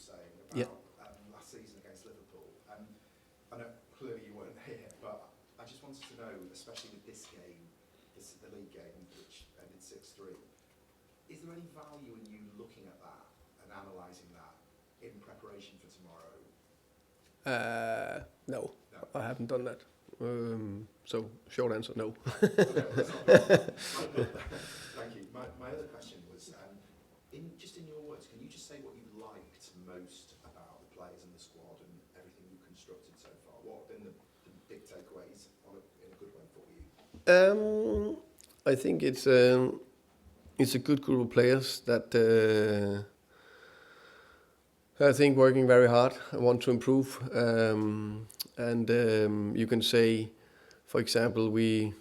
saying about last season against Liverpool. I know clearly you weren't here, but I just wanted to know, especially with this game, the league game, which ended 6-3, is there any value in you looking at that and analysing that in preparation for tomorrow? No, I haven't done that. So, short answer, no. Okay, that's not Thank you. My other question was, in your words, can you just say what you liked most about the players in the squad and everything you've constructed so far? What have been the big takeaways in a good way for you? I think it's a good group of players that I think working very hard. I want to improve, and you can say, for example, we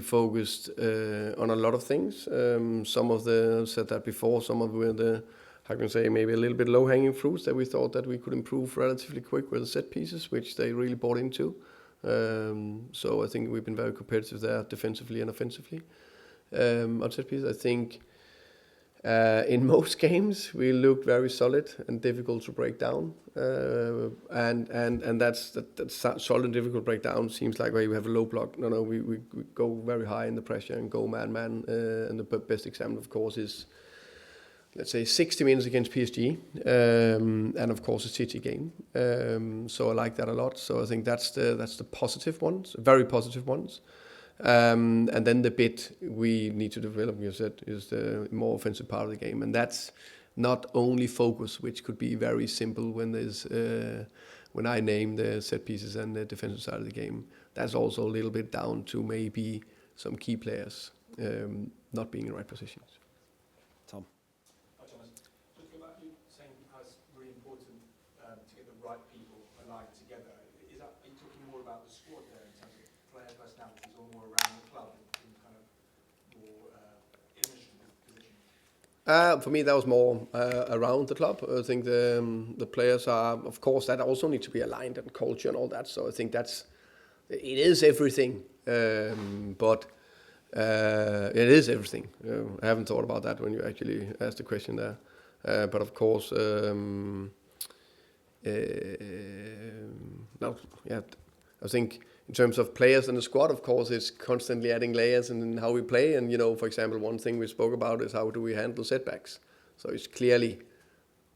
focused on a lot of things. Some of the said that before. Some of the I can say maybe a little bit low-hanging fruits that we thought that we could improve relatively quick with the set pieces, which they really bought into. So I think we've been very competitive there, defensively and offensively. On set pieces, I think in most games we looked very solid and difficult to break down, and that's solid and difficult breakdown seems like where you have a low block. No, we go very high in the pressure and go man, and the best example, of course, is, let's say, 60 minutes against PSG, and of course a City game. So I like that a lot. So I think that's the positive ones, very positive ones. And then the bit we need to develop, you said, is the more offensive part of the game, and that's not only focus, which could be very simple when I name the set pieces and the defensive side of the game. That's also a little bit down to maybe some key players not being in the right positions. Tom. Hi, Thomas. Just go back to saying how it's really important to get the right people aligned together. Are you talking more about the squad there in terms of player personalities, or more around the club in kind of more administrative positions? For me, that was more around the club. I think the players are, of course, that also need to be aligned, and culture and all that. So I think it is everything, but it is everything. I haven't thought about that when you actually asked the question there. But of course, I think in terms of players in the squad, of course, it's constantly adding layers in how we play. And, for example, one thing we spoke about is how do we handle setbacks. So it's clearly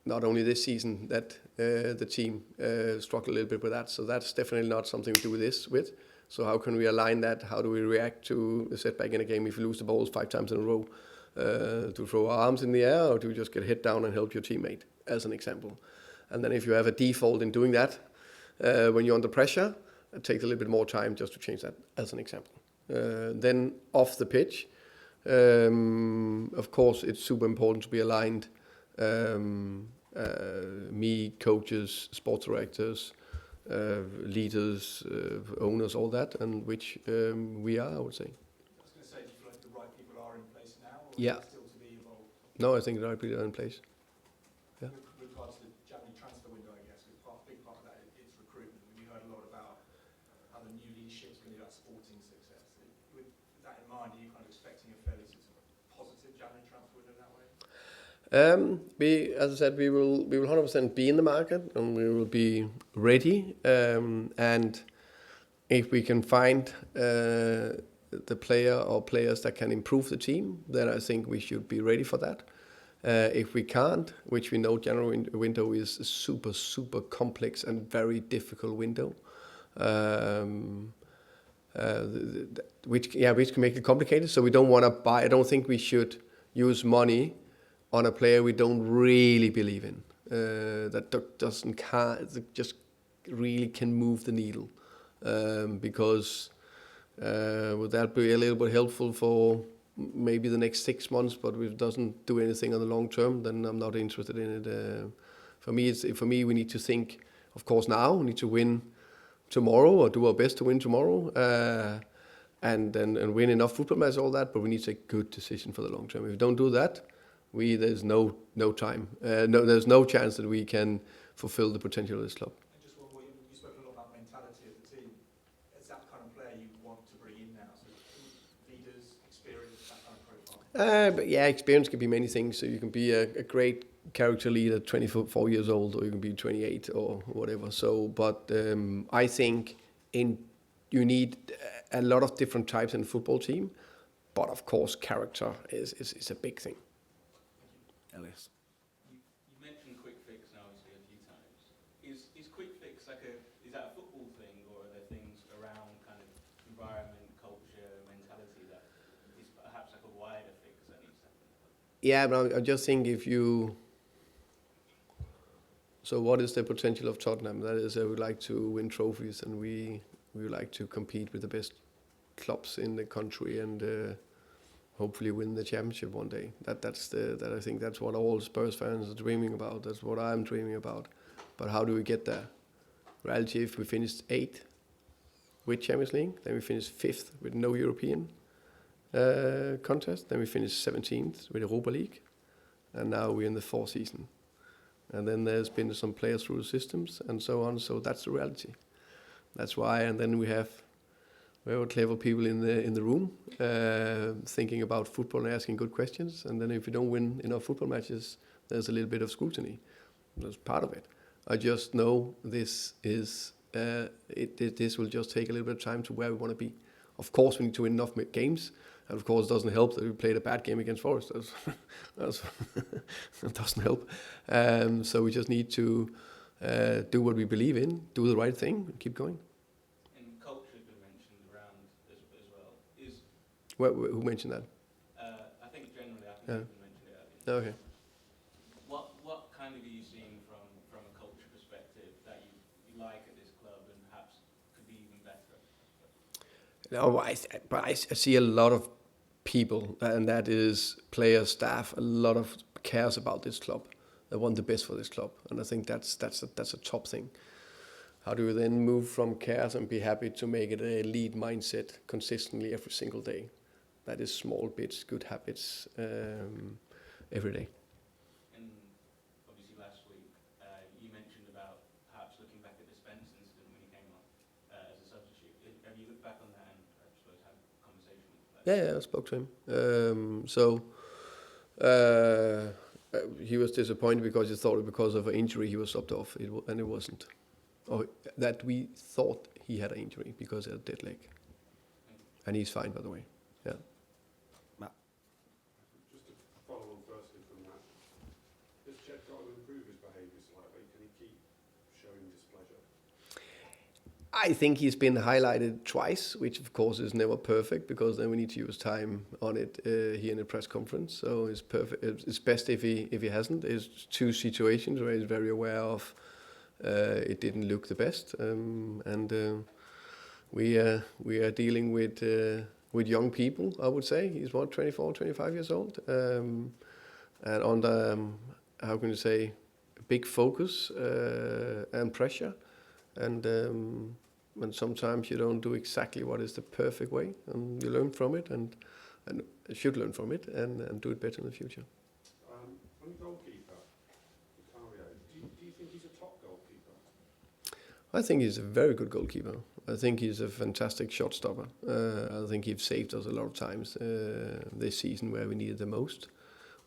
not only this season that the team struggled a little bit with that. So that's definitely not something we do with. So how can we align that? How do we react to a setback in a game if you lose the balls 5 times in a row? To throw our arms in the air, or do you just get head down and help your teammate, as an example? And then if you have a default in doing that, when you're under pressure, it takes a little bit more time just to change that, as an example. Then off the pitch, of course, it's super important to be aligned. Me, coaches, sports directors, leaders, owners, all that, and which we are, I would say. I was going to say, do you feel like the right people are in place now, or Yeah. is it still to be evolved? No, I think the right people are in place. Yeah. With regards to the January transfer window, I guess, a big part of that is recruitment. We heard a lot about how the new leadership's going to do that sporting success. With that in mind, are you kind of expecting a fairly sort of positive January transfer window that way? As I said, we will 100% be in the market, and we will be ready. And if we can find the player or players that can improve the team, then I think we should be ready for that. If we can't, which we know January window is a super, super complex and very difficult window, which can make it complicated. So we don't want to buy. I don't think we should use money on a player we don't really believe in, that just really can move the needle, because would that be a little bit helpful for maybe the next 6 months, but if it doesn't do anything on the long term, then I'm not interested in it. For me, we need to think, of course, now we need to win tomorrow, or do our best to win tomorrow, and win enough football matches, all that. But we need to take good decision for the long term. If we don't do that, there's no time. There's no chance that we can fulfill the potential of this club. And just one more, you spoke a lot about mentality of the team. Is that kind of player you want to bring in now? So leaders, experience, that kind of profile? But yeah, experience can be many things. So you can be a great character lead at 24 years old, or you can be 28 or whatever. So, but I think you need a lot of different types in a football team. But of course, character is a big thing. Elias. You mentioned quick fix now obviously a few times. Is quick fix like is that a football thing, or are there things around kind of environment, culture, mentality that is perhaps like a wider fix that needs to happen? Yeah, but I just think if you... So what is the potential of Tottenham? That is, we like to win trophies, and we like to compete with the best clubs in the country, and hopefully win the championship one day. That I think that's what all Spurs fans are dreaming about. That's what I'm dreaming about. But how do we get there? Reality, if we finished 8th with Champions League, then we finished 5th with no European contest, then we finished 17th with Europa League, and now we're in the 4th season. And then there's been some players through the systems and so on. So that's the reality. That's why. And then we have very clever people in the room thinking about football and asking good questions. And then if you don't win enough football matches, there's a little bit of scrutiny. That's part of it. I just know this is this will just take a little bit of time to where we want to be. Of course, we need to win enough games. And of course, it doesn't help that we played a bad game against Forest. That doesn't help. So we just need to do what we believe in, do the right thing, and keep going. And culture has been mentioned around as well. Who mentioned that? I think generally, I think Yeah. you mentioned it. Okay. What kind of are you seeing from a culture perspective that you like at this club and perhaps could be even better? No, I see a lot of people, and that is players, staff. A lot of cares about this club. They want the best for this club, and I think that's a top thing. How do you then move from cares and be happy to make it a lead mindset consistently every single day? That is small bits, good habits every day. And obviously last week you mentioned about perhaps looking back at the Spence incident when he came on as a substitute. Have you looked back on that and I suppose had a conversation with the player? Yeah, I spoke to him. He was disappointed because he thought because of an injury he was subbed off, and it wasn't. Or that we thought he had an injury because he had a dead leg. And he's fine, by the way. Yeah. Matt. Just to follow on firstly from that, has Chet got to improve his behaviour slightly? Can he keep showing displeasure? I think he's been highlighted twice, which of course is never perfect because then we need to use time on it here in the press conference. So it's perfect. It's best if he hasn't. It's 2 situations where he's very aware of it didn't look the best, and we are dealing with young people. I would say he's 24, 25 years old, and under how can you say, big focus and pressure. And sometimes you don't do exactly what is the perfect way, and you learn from it, and should learn from it, and do it better in the future. On goalkeeper, Vicario, do you think he's a top goalkeeper? I think he's a very good goalkeeper. I think he's a fantastic shot stopper. I think he's saved us a lot of times this season where we needed the most.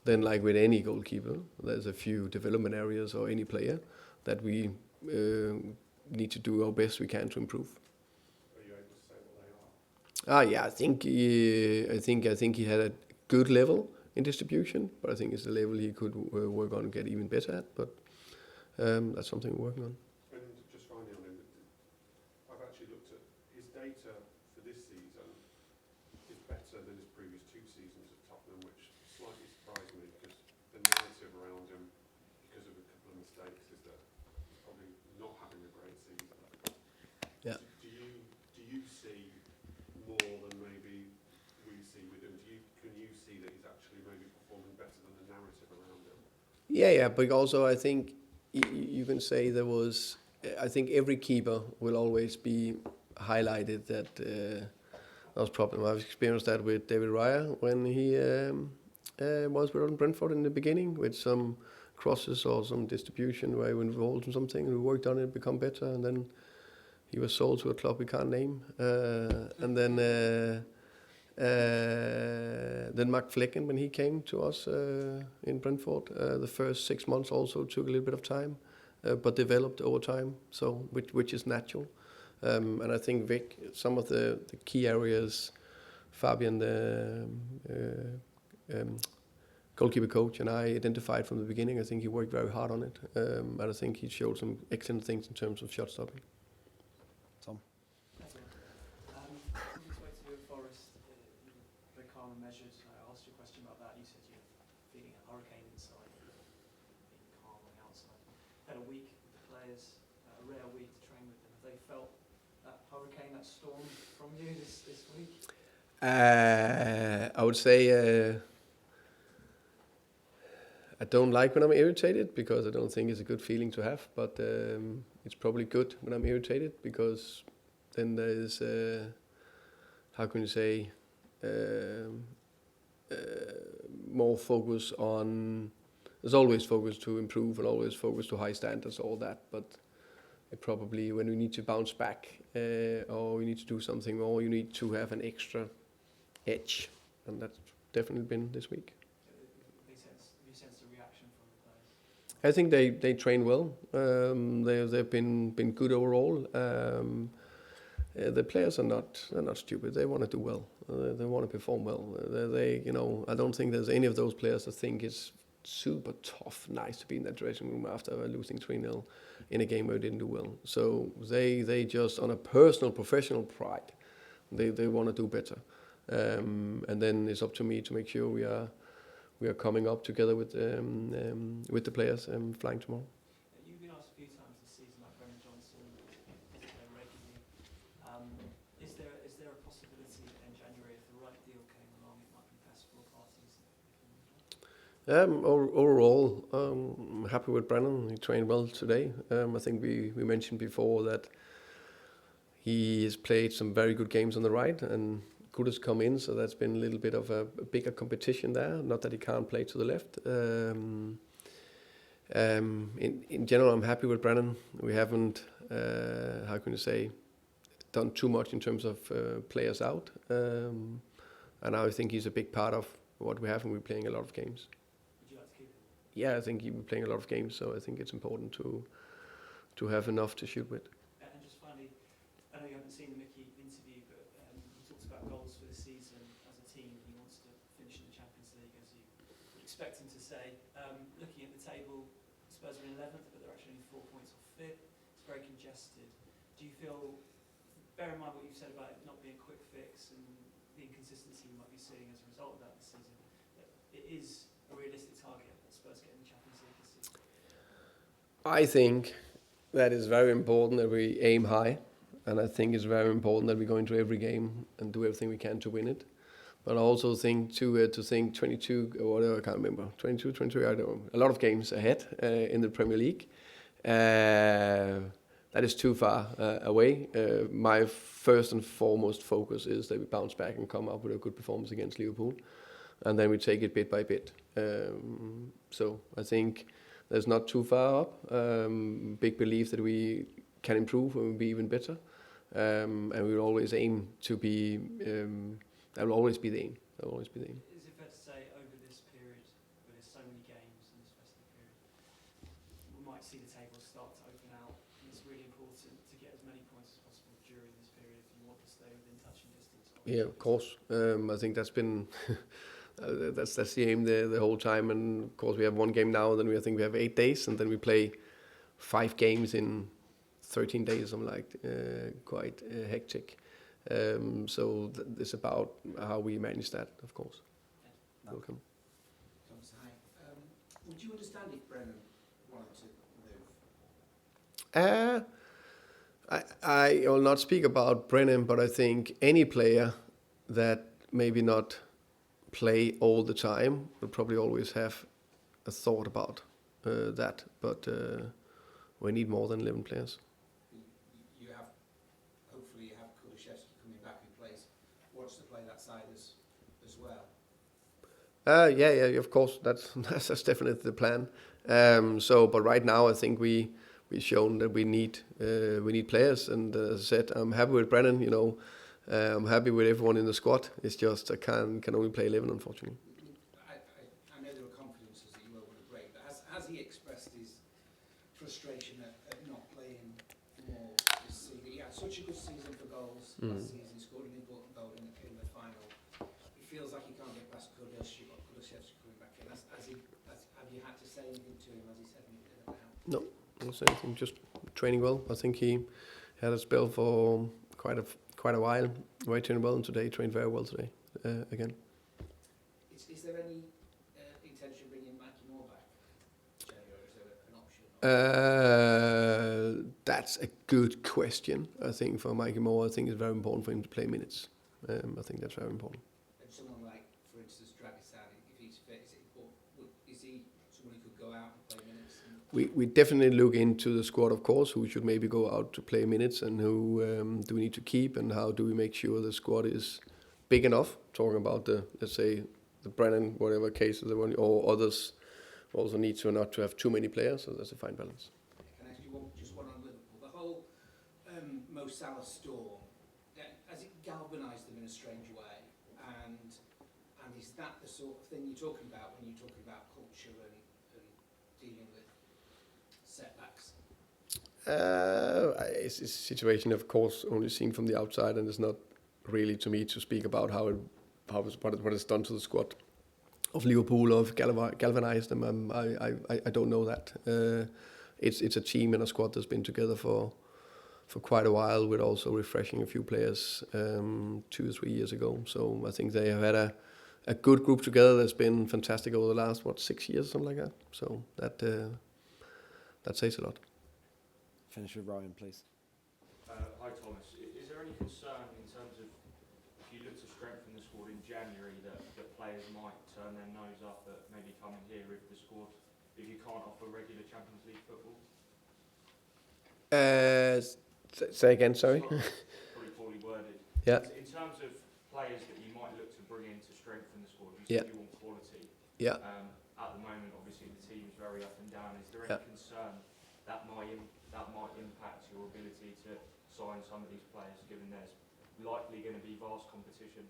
Then, like with any goalkeeper, there's a few development areas or any player that we need to do our best we can to improve. Are you able to say what they are? Yeah, I think he had a good level in distribution, but I think it's the level he could work on and get even better at. But that's something we're working on. And just finally on him, I've actually looked at his data for this season is better than his previous 2 seasons at Tottenham, which slightly surprised me because the narrative around him, because of a couple of mistakes, is that he's probably not having a great season. Yeah. Do you see more than maybe we see with him? Can you see that he's actually maybe performing better than the narrative around him? Yeah, but also I think you can say I think every keeper will always be highlighted that was a problem. I've experienced that with David Raya when he was with Brentford in the beginning with some crosses or some distribution where he was involved in something and we worked on it, become better, and then he was sold to a club we can't name, and then Then Mark Flecken, when he came to us in Brentford, the first 6 months also took a little bit of time, but developed over time, so which is natural. And I think Vic, some of the key areas, Fabian, the goalkeeper coach, and I identified from the beginning. I think he worked very hard on it, and I think he showed some excellent things in terms of shot stopping. Tom? That's all. On this way to do at Forest, very calm and measured. I asked you a question about that. You said you're feeling a hurricane inside, being calm on the outside. Had a week with the players, a rare week to train with them. Have they felt that hurricane, that storm from you this week? I would say I don't like when I'm irritated because I don't think it's a good feeling to have, but it's probably good when I'm irritated because then there is, how can you say, more focus on, there's always focus to improve and always focus to high standards, all that, but it probably when we need to bounce back or we need to do something more, you need to have an extra edge, and that's definitely been this week. Have you sensed a reaction from the players? I think they train well. They've been good overall. The players are not stupid. They want to do well. They want to perform well. I don't think there's any of those players that think it's super tough, nice to be in that dressing room after losing 3-0 in a game where they didn't do well. So they just, on a personal, professional pride, they want to do better. And then it's up to me to make sure we are coming up together with the players flying tomorrow. You've been asked a few times this season about Brennan Johnson, regularly. Is there a possibility that in January, if the right deal came along, it might be best for all parties? Overall, I'm happy with Brennan. He trained well today. I think we mentioned before that he has played some very good games on the right, and Good has come in, so that's been a little bit of a bigger competition there. Not that he can't play to the left. In general, I'm happy with Brennan. We haven't, how can you say, done too much in terms of players out. And I think he's a big part of what we have, and we're playing a lot of games. Would you like to keep him? Yeah, I think he'll be playing a lot of games, so I think it's important to have enough to shoot with. And just finally, I know you haven't seen the Mickey interview, but he talks about goals for this season as a team. He wants to finish in the Champions League, as you would expect him to say. Looking at the table, Spurs are in 11th, but they're actually 4 points off 5th. It's very congested. Do you feel, bear in mind what you've said about it not being a quick fix and the inconsistency we might be seeing as a result of that this season, that it is a realistic target that Spurs get in the Champions League this season? I think that is very important that we aim high, and I think it's very important that we go into every game and do everything we can to win it. But I also think to think 22 or whatever, I can't remember, 22, 23, I don't know, a lot of games ahead in the Premier League. That is too far away. My first and foremost focus is that we bounce back and come up with a good performance against Liverpool, and then we take it bit by bit. So I think there's not too far up. Big belief that we can improve and be even better, and we will always aim to be. That will always be the aim. That will always be the aim. Is it fair to say over this period, where there's so many games in this festive period, we might see the table start to open out, and it's really important to get as many points as possible during this period if you want to stay within touching distance? Yeah, of course. I think that's been that's the aim the whole time. And of course, we have one game now. Then I think we have 8 days, and then we play 5 games in 13 days. I'm like quite hectic. So it's about how we manage that, of course. No. Welcome. Thomas, hi. Would you understand if Brennan wanted to move? I will not speak about Brennan, but I think any player that maybe not play all the time will probably always have a thought about that. But we need more than 11 players. You have, hopefully you have Kulishevsky coming back in place. Wants to play that side as well. Yeah, of course. That's definitely the plan. But right now I think we've shown that we need players, and as I said, I'm happy with Brennan. I'm happy with everyone in the squad. It's just I can only play 11, unfortunately. I know there were confidences that you were going to break, but has he expressed his frustration at not playing more this season? He had such a good season for goals last season, he scored an important goal in the final. It feels like he can't get past Kulusevski coming back in. Have you had to say anything to him? Has he said anything about? No, not say anything. Just training well. I think he had a spell for quite a while. Right, training well, and today trained very well today again. Is there any intention of bringing Mikey Moore back, Jerry, or is there an option? That's a good question. I think for Mikey Moore, I think it's very important for him to play minutes. I think that's very important. And someone like, for instance, Dragisan, if he's fit, is he someone who could go out and play minutes? We definitely look into the squad, of course, who should maybe go out to play minutes and who do we need to keep and how do we make sure the squad is big enough. Talking about let's say, the Brennan, whatever cases they want, or others also need to not to have too many players, so that's a fine balance. Can I ask you just one on Liverpool? The whole Mo Salah storm, has it galvanised them in a strange way? And is that the sort of thing you're talking about when you're talking about culture and dealing with setbacks? It's a situation, of course, only seen from the outside, and it's not really to me to speak about what it's done to the squad of Liverpool, or galvanized them. I don't know that. It's a team and a squad that's been together for quite a while, with also refreshing a few players 2 or 3 years ago. So I think they have had a good group together that's been fantastic over the last 6 years, something like that. So that says a lot. Finish with Ryan, please. Hi Thomas, is there any concern in terms of if you look to strengthen the squad in January that players might turn their nose up at maybe coming here if you can't offer regular Champions League football? Say again, sorry. Probably poorly worded. Yeah. In terms of players that you might look to bring in to strengthen the squad, you Yeah. said you want quality. Yeah. At the moment, obviously the team is very up and down. Is there any concern that might impact your ability to sign some of these players, given there's likely going to be vast competition?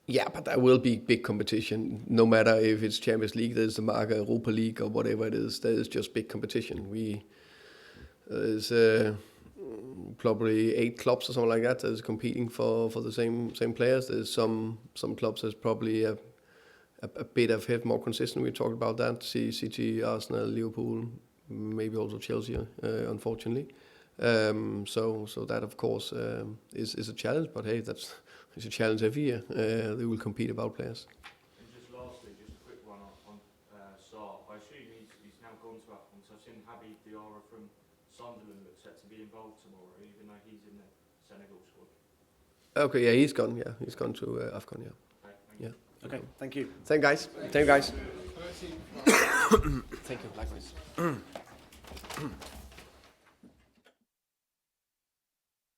Yeah, but there will be big competition. No matter if it's Champions League, there's the Marca Europa League, or whatever it is. There is just big competition. There's probably 8 clubs or something like that is competing for the same players. There's some clubs that's probably a bit of hit more consistent. We talked about that. City, Arsenal, Liverpool, maybe also Chelsea, unfortunately. So that of course is a challenge. But hey, it's a challenge every year. They will compete about players. And just lastly, just a quick one on Sarr. I assume he's now gone to AFCON. So I've seen Habib Diarra from Sunderland looks set to be involved tomorrow, even though he's in the Senegal squad. Okay, yeah, he's gone. Yeah, he's gone to AFCON. Yeah. Okay, thank Yeah. you. Okay, thank you. Thank you, guys. Thank you, guys. Thank you. Likewise.